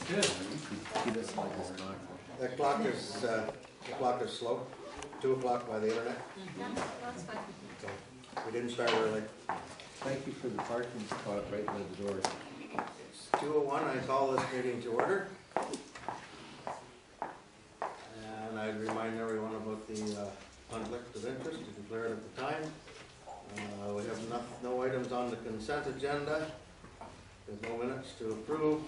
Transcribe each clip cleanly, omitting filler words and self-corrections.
Good. The clock is slow. 2 o'clock by the internet. Yeah, that's fine. So we didn't start early. Thank you for the parking spot right by the door. It's 2:01. I call this meeting to order. And I remind everyone about the conflict of interest declared at the time. We have no items on the consent agenda. There's no minutes to approve.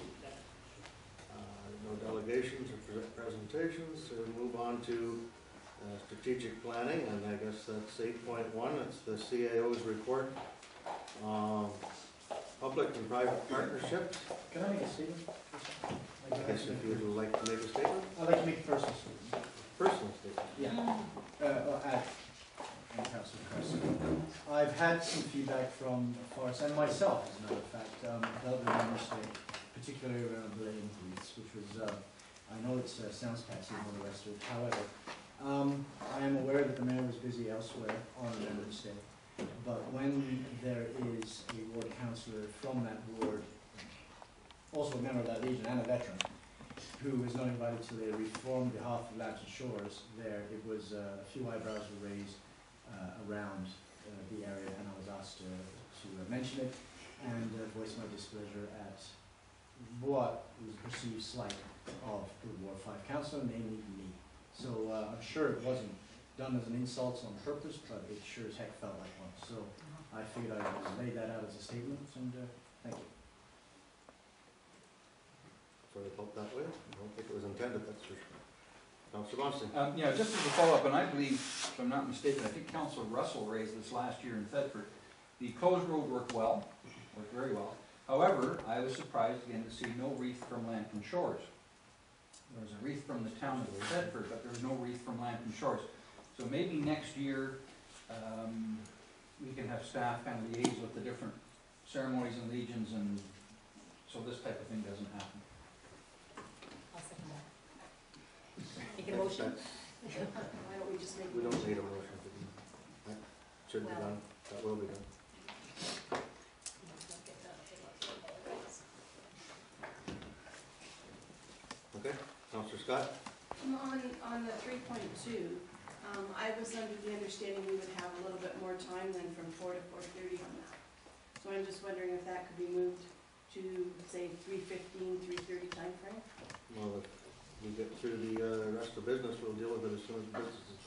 No delegations or presentations. So we move on to strategic planning, and I guess that's 8.1. It's the CAO's report. Public and private partnerships. Can I make a statement? I guess if you would like to make a statement. I'd like to make a personal statement. Personal statement. Yeah. Councillor Cressy. I've had some feedback from Forrest and myself, as a matter of fact, about the member state, particularly around Blaine Police, which was, I know it sounds passive and all the rest of it. However, I am aware that the mayor was busy elsewhere on Remembrance Day, but when there is a ward councillor from that ward, also a member of that legion and a veteran, who is not invited to the reform behalf of Latin Shores, it was a few eyebrows were raised around the area, and I was asked to mention it and voice my displeasure at what was a perceived slight of the Ward 5 councillor, namely me. So I'm sure it wasn't done as an insult on purpose, but it sure as heck felt like one. So I figured I would lay that out as a statement, and thank you. Sort of felt that way. I don't think it was intended, that's for sure. Councillor Monson. Yeah, just as a follow-up, and I believe, if I'm not mistaken, I think Councillor Russell raised this last year in Thetford. The closed road worked very well. However, I was surprised again to see no wreath from Lambton Shores. There was a wreath from the town of Thetford, but there was no wreath from Lambton Shores. So maybe next year we can have staff kind of liaise with the different ceremonies and legions, and so this type of thing doesn't happen. I'll second that. Make a motion? Why don't we just make We don't need a motion to do that. Should be done. That will be done. Okay, Councillor Scott. On the 3.2, I was under the understanding we would have a little bit more time than from 4 to 4:30 on that. So I'm just wondering if that could be moved to, say, 3:15, 3:30 time frame? Well, if we get through the rest of the business, we'll deal with it as soon as the business is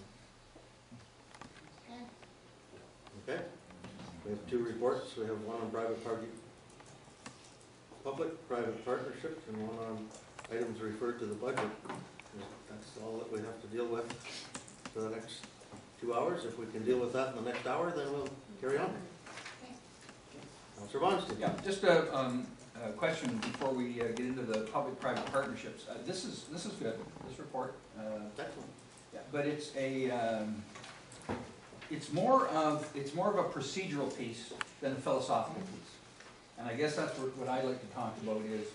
done. Okay. We have 2 reports. We have one on public-private partnerships, and one on items referred to the budget. That's all that we have to deal with for the next 2 hours. If we can deal with that in the next hour, then we'll carry on. Councillor Bonston. Yeah, just a question before we get into the public-private partnerships. This is good. This report. Excellent. Yeah, but it's it's more of a procedural piece than a philosophical piece. And I guess that's what I'd like to talk about is,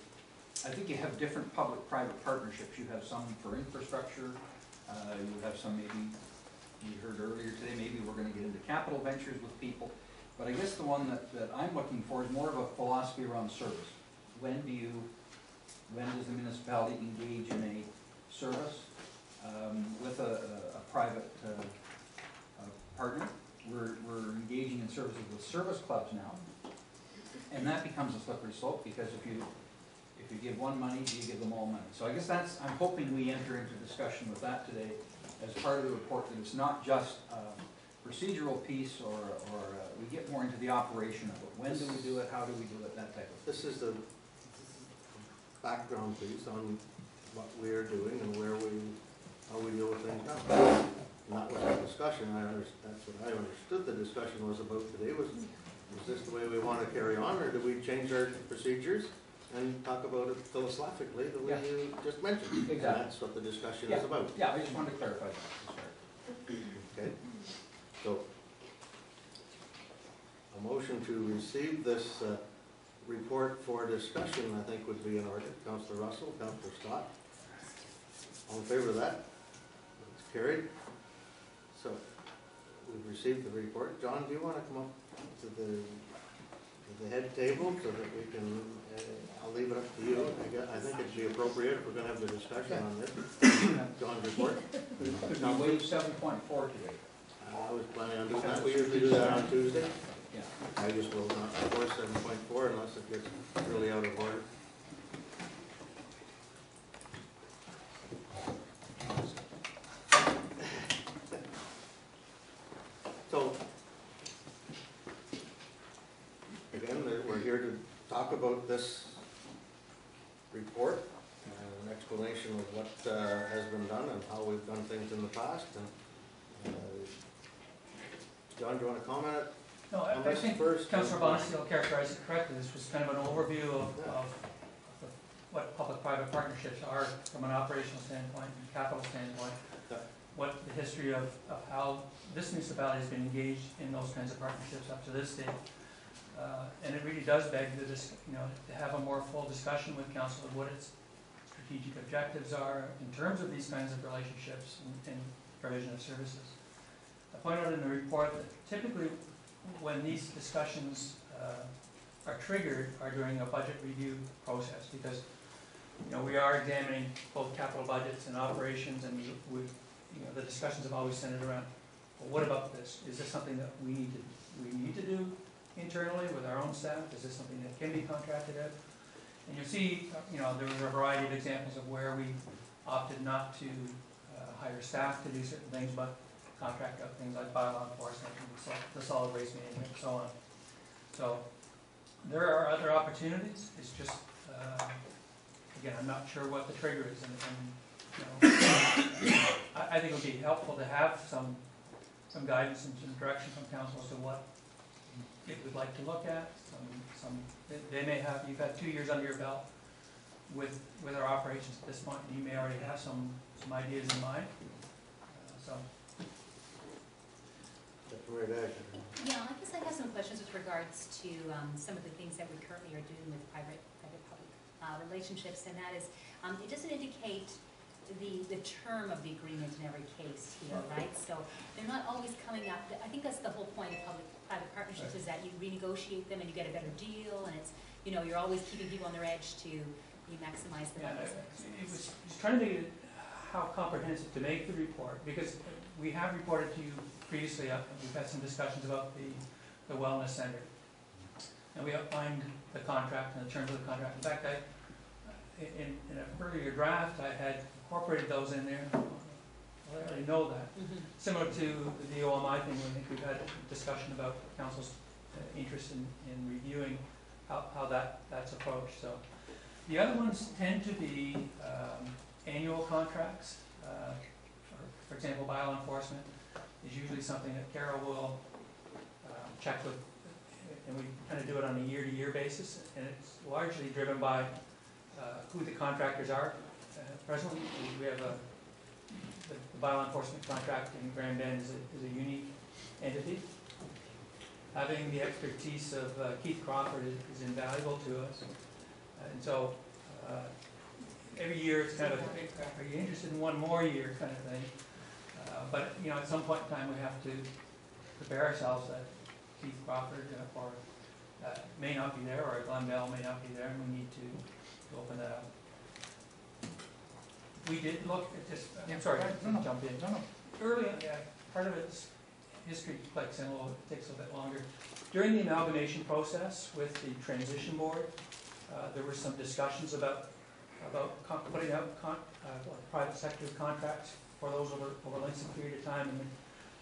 I think you have different public-private partnerships. You have some for infrastructure. You have some, maybe you heard earlier today, maybe we're going to get into capital ventures with people. But I guess the one that I'm looking for is more of a philosophy around service. When does the municipality engage in a service with a private partner? We're engaging in services with service clubs now, and that becomes a slippery slope, because if you give one money, you give them all money. So I guess I'm hoping we enter into discussion with that today as part of the report, that it's not just procedural piece, or we get more into the operation of it. When do we do it? How do we do it? That type of thing. This is the background piece on what we are doing and how we deal with things now. And that was the discussion. That's what I understood the discussion was about today. Was this the way we want to carry on, or do we change our procedures and talk about it philosophically the way you just mentioned? Exactly. And that's what the discussion is about. Yeah, I just wanted to clarify that to start. Okay. So, a motion to receive this report for discussion, I think, would be in order. Councillor Russell, Councillor Scott. All in favor of that? It's carried. So, we've received the report. John, do you want to come up to the the head table so that we can, I'll leave it up to you. I think it'd be appropriate if we're gonna have the discussion on this. John's report. Could we waive 7.4 today? I was planning on doing that. We usually do that on Tuesday. Yeah. I just will not force 7.4 unless it gets really out of order. So, again, we're here to talk about this report, an explanation of what has been done and how we've done things in the past. And John, do you want to comment? No, On I this think first, Councillor Bonesteel characterized it correctly. This was kind of an overview of what public-private partnerships are from an operational standpoint and capital standpoint. Yeah. What the history of how this municipality has been engaged in those kinds of partnerships up to this date. And it really does beg the, to have a more full discussion with council of what its strategic objectives are in terms of these kinds of relationships and provision of services. I point out in the report that typically when these discussions are triggered are during a budget review process, because we are examining both capital budgets and operations, and the discussions have always centered around, well, what about this? Is this something that we need to do internally with our own staff? Is this something that can be contracted out? And you'll see, there was a variety of examples of where we opted not to hire staff to do certain things, but contract out things like bylaw enforcement, and the solid waste management, and so on. So there are other opportunities. It's just, again, I'm not sure what the trigger is, I think it would be helpful to have some guidance and some direction from council as to what it would like to look at. They may have, you've had 2 years under your belt with our operations at this point, and you may already have some ideas in mind. Yeah, I guess I have some questions with regards to some of the things that we currently are doing with private-public relationships, and that is, it doesn't indicate the term of the agreement in every case here, right? So they're not always coming up, I think that's the whole point of public-private partnerships, is that you renegotiate them and you get a better deal, and it's, you're always keeping people on their edge to maximize the benefits. It was trying to make it how comprehensive to make the report, because we have reported to you previously, we've had some discussions about the wellness center. And we outlined the contract and the terms of the contract. In fact, in an earlier draft, I had incorporated those in there. I already know that. Similar to the OMI thing, I think we've had a discussion about council's interest in reviewing how that's approached. So the other ones tend to be annual contracts. For example, bylaw enforcement is usually something that Carol will check with, and we kind of do it on a year-to-year basis, and it's largely driven by who the contractors are. Presently, we have the bylaw enforcement contract in Grand Bend is a unique entity. Having the expertise of Keith Crawford is invaluable to us, and so every year it's kind of, are you interested in one more year kind of thing. But at some point in time we have to prepare ourselves that Keith Crawford may not be there, or Glenn Bell may not be there, and we need to open that up. We did look at this. I'm sorry, jump in. Early, part of its history clicks in a little. It takes a bit longer. During the amalgamation process with the transition board, there were some discussions about putting out private sector contracts for those over lengths of period of time,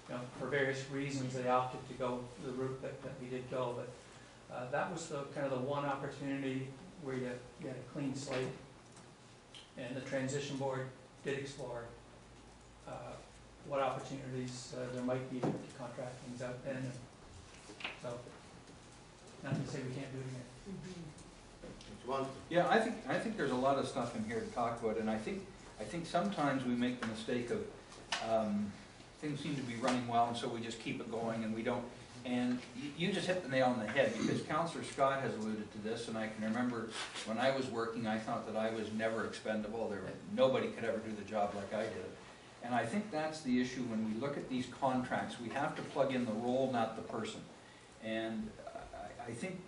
and for various reasons they opted to go the route that we did go. But that was the kind of the one opportunity where you had a clean slate, and the transition board did explore what opportunities there might be to contract things out then. So, not to say we can't do it again. Yeah, I think there's a lot of stuff in here to talk about, and I think sometimes we make the mistake of things seem to be running well, and so we just keep it going, and we don't. And you just hit the nail on the head, because Councillor Scott has alluded to this, and I can remember when I was working, I thought that I was never expendable. Nobody could ever do the job like I did. And I think that's the issue when we look at these contracts. We have to plug in the role, not the person. And I think